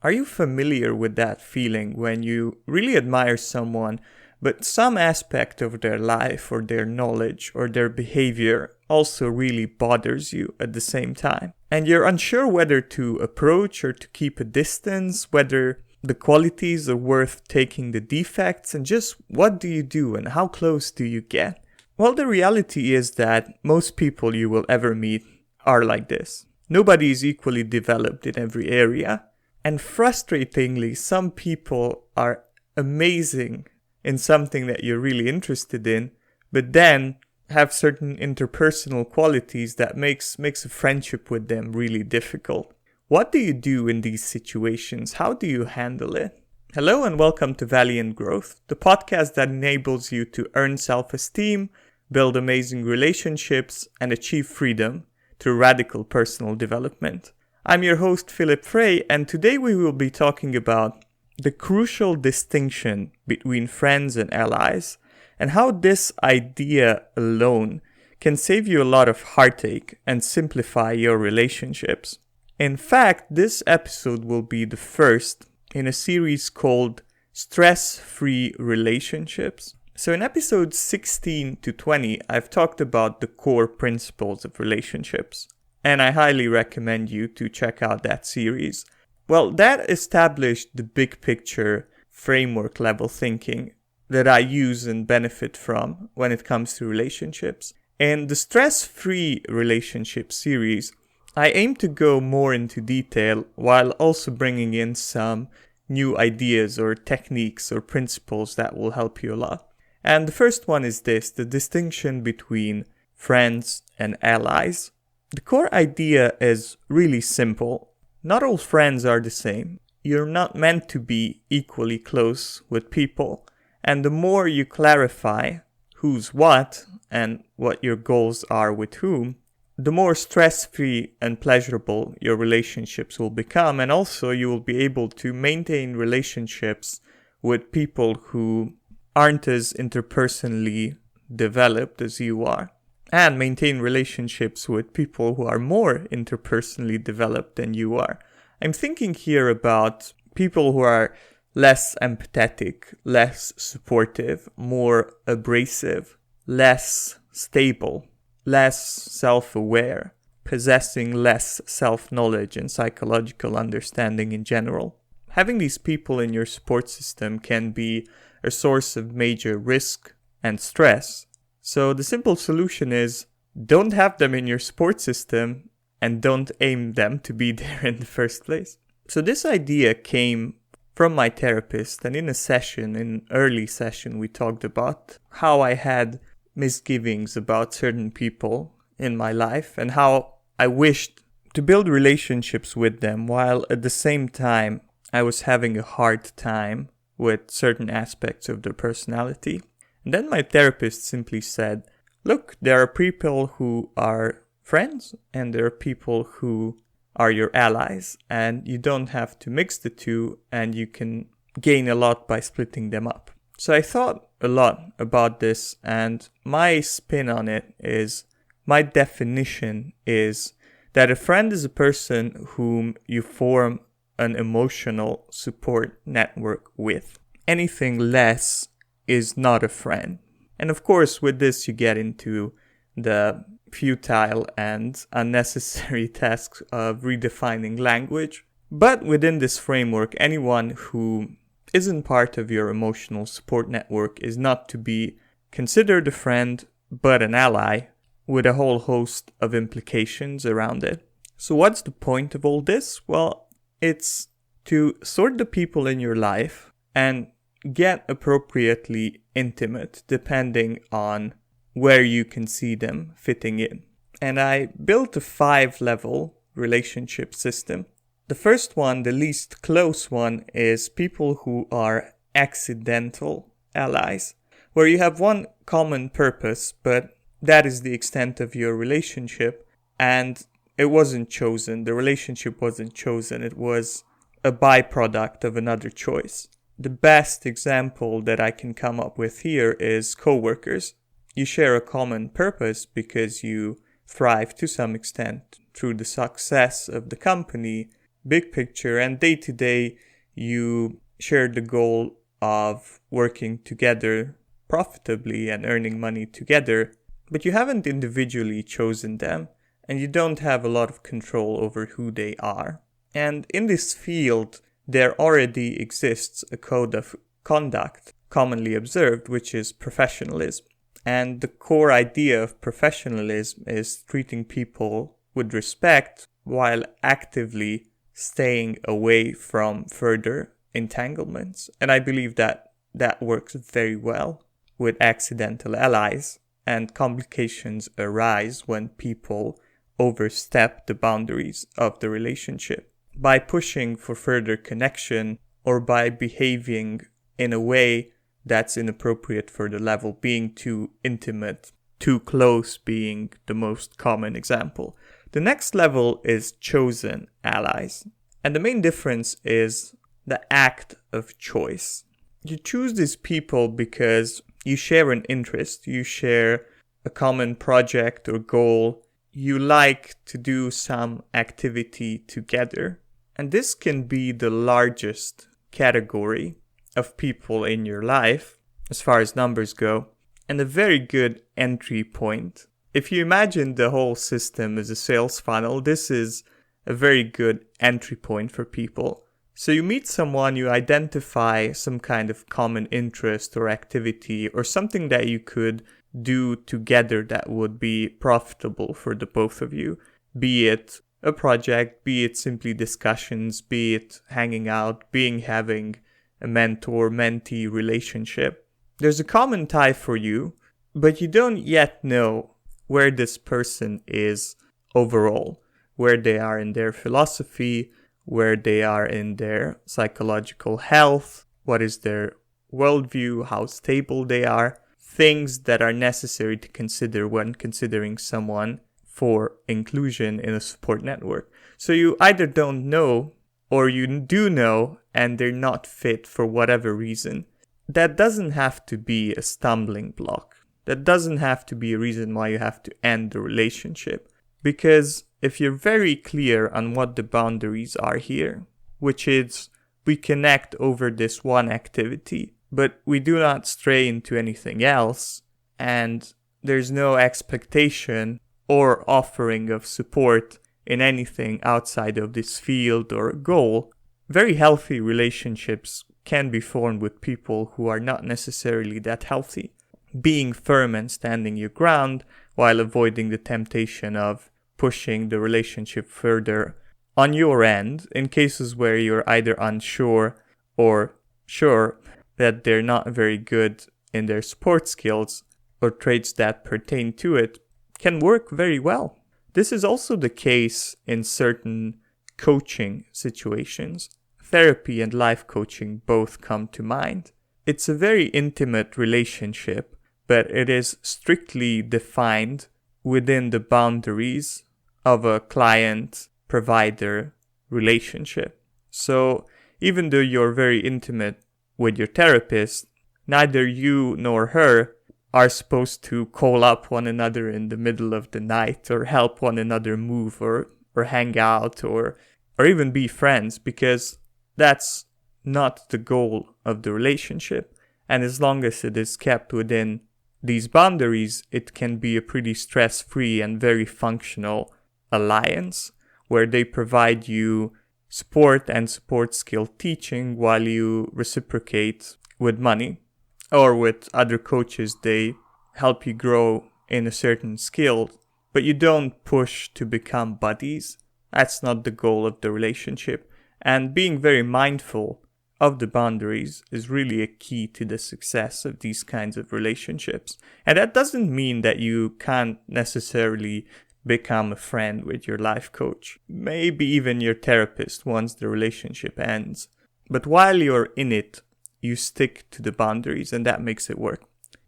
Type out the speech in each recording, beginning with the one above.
Are you familiar with that feeling when you really admire someone, but some aspect of their life or their knowledge or their behavior also really bothers you at the same time? And you're unsure whether to approach or to keep a distance, whether the qualities are worth taking the defects, and just what do you do and how close do you get? Well, the reality is that most people you will ever meet are like this. Nobody is equally developed in every area. And frustratingly, some people are amazing in something that you're really interested in, but then have certain interpersonal qualities that makes a friendship with them really difficult. What do you do in these situations? How do you handle it? Hello and welcome to Valiant Growth, the podcast that enables you to earn self-esteem, build amazing relationships, and achieve freedom through radical personal development. I'm your host, Philip Frey, and today we will be talking about the crucial distinction between friends and allies, and how this idea alone can save you a lot of heartache and simplify your relationships. In fact, this episode will be the first in a series called Stress-Free Relationships. So in episodes 16 to 20, I've talked about the core principles of relationships. And I highly recommend you to check out that series. Well, that established the big picture framework level thinking that I use and benefit from when it comes to relationships. In the Stress-Free Relationship series, I aim to go more into detail while also bringing in some new ideas or techniques or principles that will help you a lot. And the first one is this, the distinction between friends and allies. The core idea is really simple. Not all friends are the same. You're not meant to be equally close with people. And the more you clarify who's what and what your goals are with whom, the more stress-free and pleasurable your relationships will become. And also you will be able to maintain relationships with people who aren't as interpersonally developed as you are. And maintain relationships with people who are more interpersonally developed than you are. I'm thinking here about people who are less empathetic, less supportive, more abrasive, less stable, less self-aware, possessing less self-knowledge and psychological understanding in general. Having these people in your support system can be a source of major risk and stress. So the simple solution is don't have them in your support system and don't aim them to be there in the first place. So this idea came from my therapist, and in an early session, we talked about how I had misgivings about certain people in my life and how I wished to build relationships with them while at the same time I was having a hard time with certain aspects of their personality. And then my therapist simply said, look, there are people who are friends and there are people who are your allies, and you don't have to mix the two, and you can gain a lot by splitting them up. So I thought a lot about this, and my spin on it is, my definition is that a friend is a person whom you form an emotional support network with. Anything less is not a friend. And of course, with this, you get into the futile and unnecessary tasks of redefining language. But within this framework, anyone who isn't part of your emotional support network is not to be considered a friend, but an ally, with a whole host of implications around it. So what's the point of all this? Well, it's to sort the people in your life and get appropriately intimate depending on where you can see them fitting in. And I built a 5-level relationship system. The first one, the least close one, is people who are accidental allies, where you have one common purpose, but that is the extent of your relationship, and it wasn't chosen. The relationship wasn't chosen. It was a byproduct of another choice. The best example that I can come up with here is coworkers. You share a common purpose because you thrive to some extent through the success of the company big picture, and day to day you share the goal of working together profitably and earning money together, but you haven't individually chosen them, and you don't have a lot of control over who they are. And in this field, there already exists a code of conduct commonly observed, which is professionalism. And the core idea of professionalism is treating people with respect while actively staying away from further entanglements. And I believe that that works very well with accidental allies, and complications arise when people overstep the boundaries of the relationship. By pushing for further connection or by behaving in a way that's inappropriate for the level, being too intimate, too close being the most common example. The next level is chosen allies. And the main difference is the act of choice. You choose these people because you share an interest, you share a common project or goal, you like to do some activity together. And this can be the largest category of people in your life, as far as numbers go, and a very good entry point. If you imagine the whole system as a sales funnel, this is a very good entry point for people. So you meet someone, you identify some kind of common interest or activity or something that you could do together that would be profitable for the both of you, be it a project, be it simply discussions, be it hanging out, having a mentor-mentee relationship. There's a common tie for you, but you don't yet know where this person is overall, where they are in their philosophy, where they are in their psychological health, what is their worldview, how stable they are, things that are necessary to consider when considering someone for inclusion in a support network. So you either don't know or you do know and they're not fit for whatever reason. That doesn't have to be a stumbling block. That doesn't have to be a reason why you have to end the relationship. Because if you're very clear on what the boundaries are here, which is we connect over this one activity, but we do not stray into anything else, and there's no expectation or offering of support in anything outside of this field or goal, very healthy relationships can be formed with people who are not necessarily that healthy. Being firm and standing your ground while avoiding the temptation of pushing the relationship further on your end in cases where you're either unsure or sure that they're not very good in their support skills or traits that pertain to it can work very well. This is also the case in certain coaching situations. Therapy and life coaching both come to mind. It's a very intimate relationship, but it is strictly defined within the boundaries of a client-provider relationship. So even though you're very intimate with your therapist, neither you nor her are supposed to call up one another in the middle of the night or help one another move or hang out or even be friends, because that's not the goal of the relationship. And as long as it is kept within these boundaries, it can be a pretty stress-free and very functional alliance where they provide you support and support skill teaching while you reciprocate with money. Or with other coaches, they help you grow in a certain skill, but you don't push to become buddies. That's not the goal of the relationship. And being very mindful of the boundaries is really a key to the success of these kinds of relationships. And that doesn't mean that you can't necessarily become a friend with your life coach, maybe even your therapist once the relationship ends. But while you're in it, you stick to the boundaries, and that makes it work.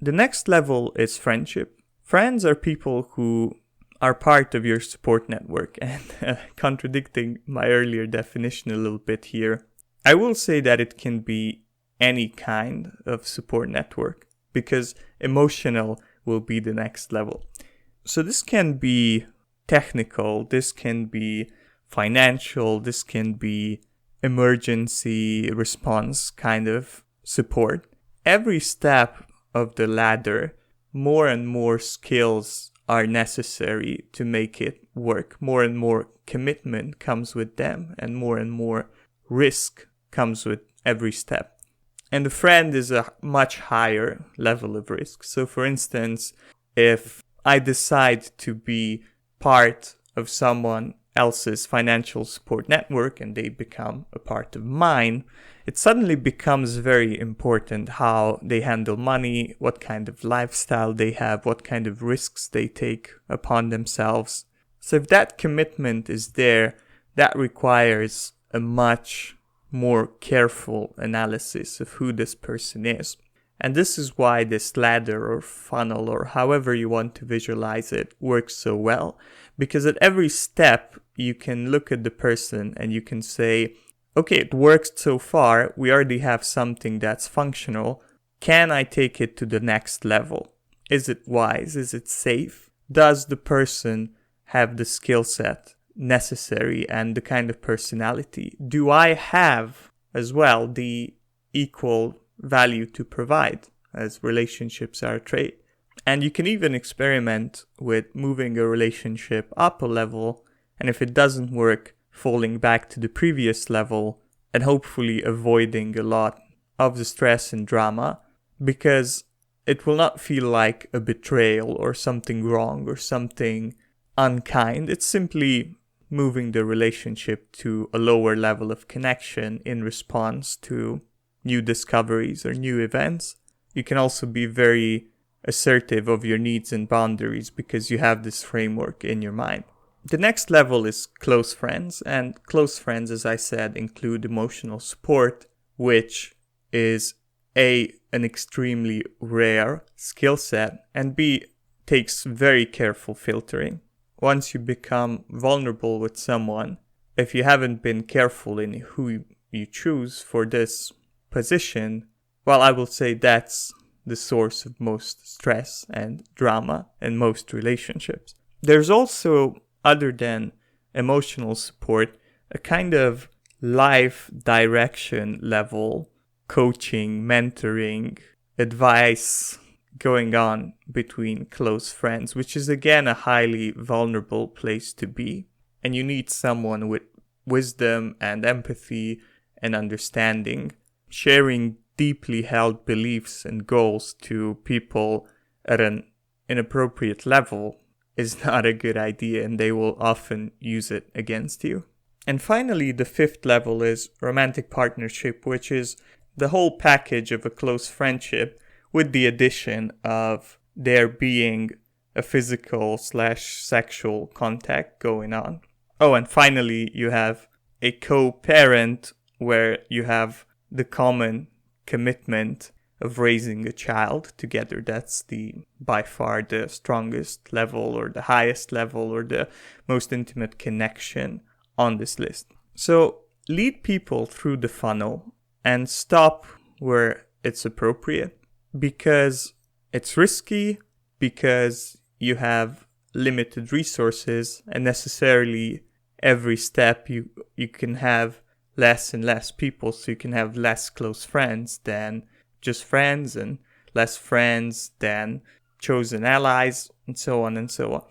The next level is friendship. Friends are people who are part of your support network, and contradicting my earlier definition a little bit here, I will say that it can be any kind of support network, because emotional will be the next level. So this can be technical, this can be financial, this can be emergency response kind of support. Every step of the ladder, more and more skills are necessary to make it work. More and more commitment comes with them, and more risk comes with every step. And the friend is a much higher level of risk. So for instance, if I decide to be part of someone else's financial support network and they become a part of mine, it suddenly becomes very important how they handle money, what kind of lifestyle they have, what kind of risks they take upon themselves. So if that commitment is there, that requires a much more careful analysis of who this person is. And this is why this ladder or funnel, or however you want to visualize it, works so well. Because at every step, you can look at the person and you can say, okay, it worked so far. We already have something that's functional. Can I take it to the next level? Is it wise? Is it safe? Does the person have the skill set necessary and the kind of personality? Do I have as well the equal value to provide, as relationships are a trait? And you can even experiment with moving a relationship up a level, and if it doesn't work, falling back to the previous level and hopefully avoiding a lot of the stress and drama, because it will not feel like a betrayal or something wrong or something unkind. It's simply moving the relationship to a lower level of connection in response to new discoveries or new events. You can also be very assertive of your needs and boundaries because you have this framework in your mind. The next level is close friends, and close friends, as I said, include emotional support, which is A, an extremely rare skill set, and B, takes very careful filtering. Once you become vulnerable with someone, if you haven't been careful in who you choose for this position, well, I will say that's the source of most stress and drama in most relationships. There's also, other than emotional support, a kind of life direction level coaching, mentoring, advice going on between close friends, which is again a highly vulnerable place to be. And you need someone with wisdom and empathy and understanding. Sharing deeply held beliefs and goals to people at an inappropriate level is not a good idea, and they will often use it against you. And finally, the fifth level is romantic partnership, which is the whole package of a close friendship with the addition of there being a physical/sexual contact going on. Oh, and finally, you have a co-parent where you have the common commitment of raising a child together. That's by far the strongest level, or the highest level, or the most intimate connection on this list. So lead people through the funnel and stop where it's appropriate, because it's risky, because you have limited resources, and necessarily every step you can have less and less people, so you can have less close friends than just friends, and less friends than chosen allies, and so on and so on.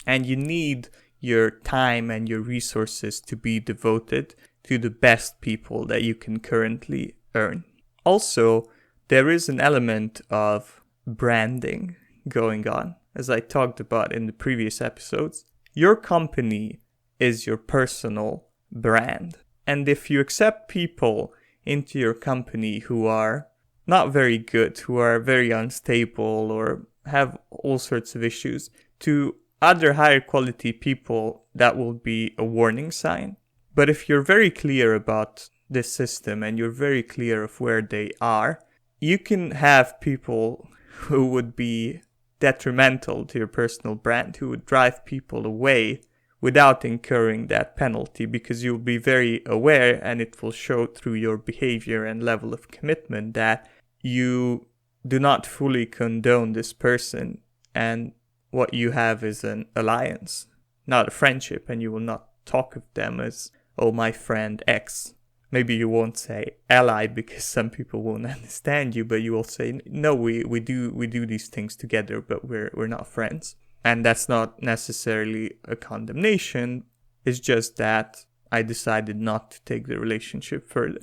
And you need your time and your resources to be devoted to the best people that you can currently earn. Also, there is an element of branding going on, as I talked about in the previous episodes. Your company is your personal brand. And if you accept people into your company who are not very good, who are very unstable, or have all sorts of issues, to other higher quality people, that will be a warning sign. But if you're very clear about this system and you're very clear of where they are, you can have people who would be detrimental to your personal brand, who would drive people away without incurring that penalty, because you'll be very aware, and it will show through your behavior and level of commitment that you do not fully condone this person, and what you have is an alliance, not a friendship, and you will not talk of them as, oh, my friend X. Maybe you won't say ally because some people won't understand you, but you will say, no, we do these things together, but we're not friends. And that's not necessarily a condemnation. It's just that I decided not to take the relationship further.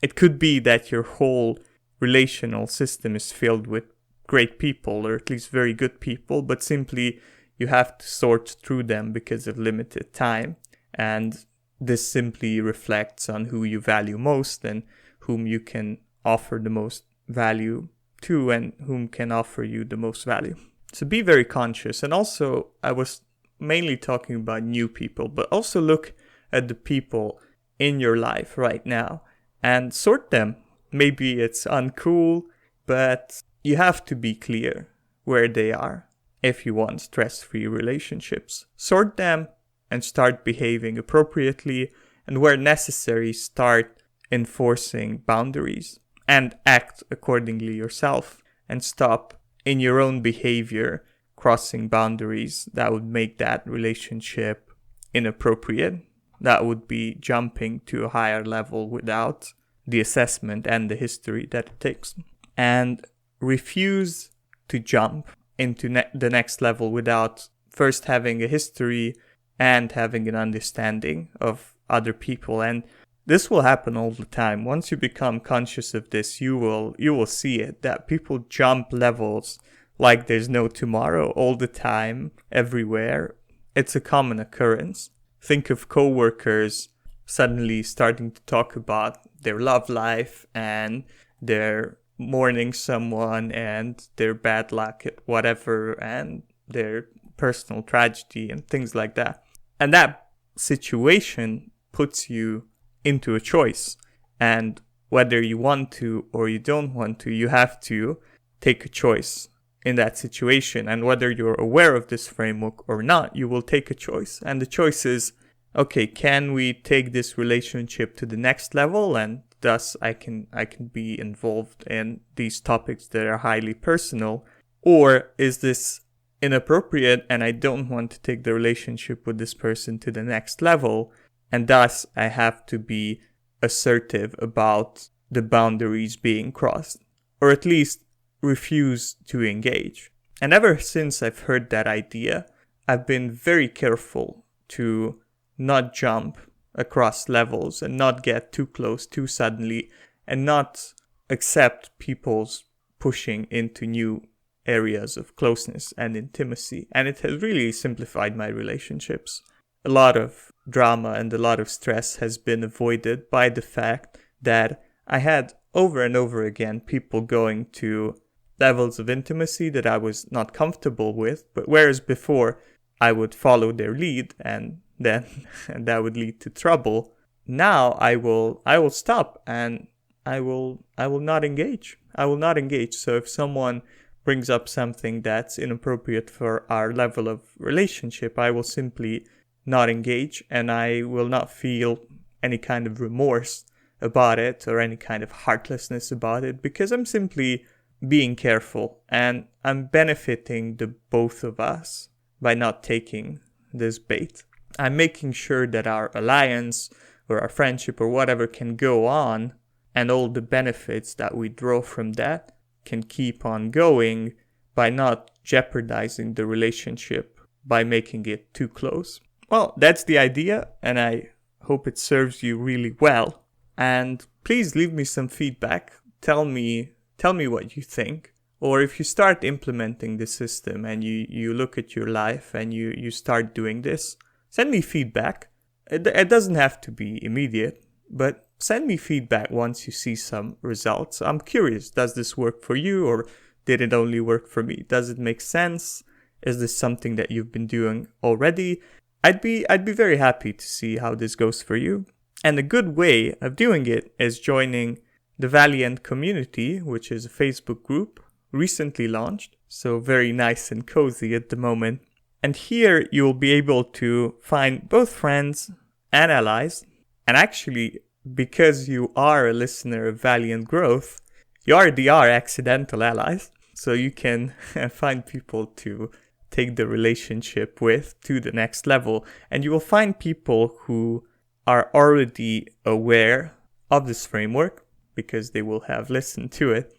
It could be that your whole relational system is filled with great people, or at least very good people, but simply you have to sort through them because of limited time. And this simply reflects on who you value most and whom you can offer the most value to and whom can offer you the most value. So be very conscious. And also, I was mainly talking about new people, but also look at the people in your life right now and sort them. Maybe it's uncool, but you have to be clear where they are if you want stress-free relationships. Sort them and start behaving appropriately, and where necessary, start enforcing boundaries and act accordingly yourself, and stop in your own behavior crossing boundaries that would make that relationship inappropriate. That would be jumping to a higher level without the assessment and the history that it takes. And refuse to jump into the next level without first having a history and having an understanding of other people. And this will happen all the time. Once you become conscious of this, you will see it, that people jump levels like there's no tomorrow all the time, everywhere. It's a common occurrence. Think of coworkers suddenly starting to talk about their love life and their mourning someone and their bad luck at whatever and their personal tragedy and things like that. And that situation puts you into a choice. And whether you want to or you don't want to, you have to take a choice in that situation. And whether you're aware of this framework or not, you will take a choice. And the choice is, okay, can we take this relationship to the next level? And thus I can be involved in these topics that are highly personal. Or is this inappropriate and I don't want to take the relationship with this person to the next level, and thus I have to be assertive about the boundaries being crossed, or at least refuse to engage. And ever since I've heard that idea, I've been very careful to not jump across levels and not get too close too suddenly and not accept people's pushing into new areas of closeness and intimacy. And it has really simplified my relationships. A lot of drama and a lot of stress has been avoided by the fact that I had over and over again people going to levels of intimacy that I was not comfortable with, but whereas before I would follow their lead and then that would lead to trouble, now I will stop and I will not engage. I will not engage. So if someone brings up something that's inappropriate for our level of relationship, I will simply not engage, and I will not feel any kind of remorse about it or any kind of heartlessness about it, because I'm simply being careful and I'm benefiting the both of us by not taking this bait. I'm making sure that our alliance or our friendship or whatever can go on, and all the benefits that we draw from that can keep on going by not jeopardizing the relationship by making it too close. Well, that's the idea, and I hope it serves you really well. And please leave me some feedback. Tell me what you think. Or if you start implementing the system and you look at your life and you start doing this, send me feedback. It doesn't have to be immediate, but send me feedback once you see some results. I'm curious, does this work for you, or did it only work for me? Does it make sense? Is this something that you've been doing already? I'd be very happy to see how this goes for you. And a good way of doing it is joining the Valiant community, which is a Facebook group recently launched, so very nice and cozy at the moment. And here you'll be able to find both friends and allies. And actually, because you are a listener of Valiant Growth, you already are accidental allies. So you can find people to take the relationship with to the next level. And you will find people who are already aware of this framework because they will have listened to it.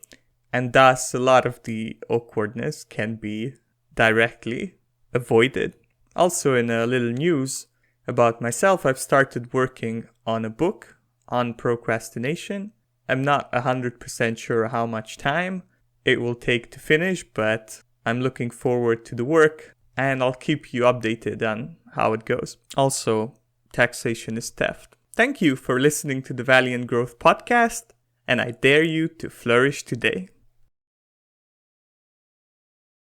And thus, a lot of the awkwardness can be directly avoided. Also, in a little news about myself, I've started working on a book on procrastination. I'm not 100% sure how much time it will take to finish, but I'm looking forward to the work and I'll keep you updated on how it goes. Also, taxation is theft. Thank you for listening to the Valiant Growth podcast, and I dare you to flourish today.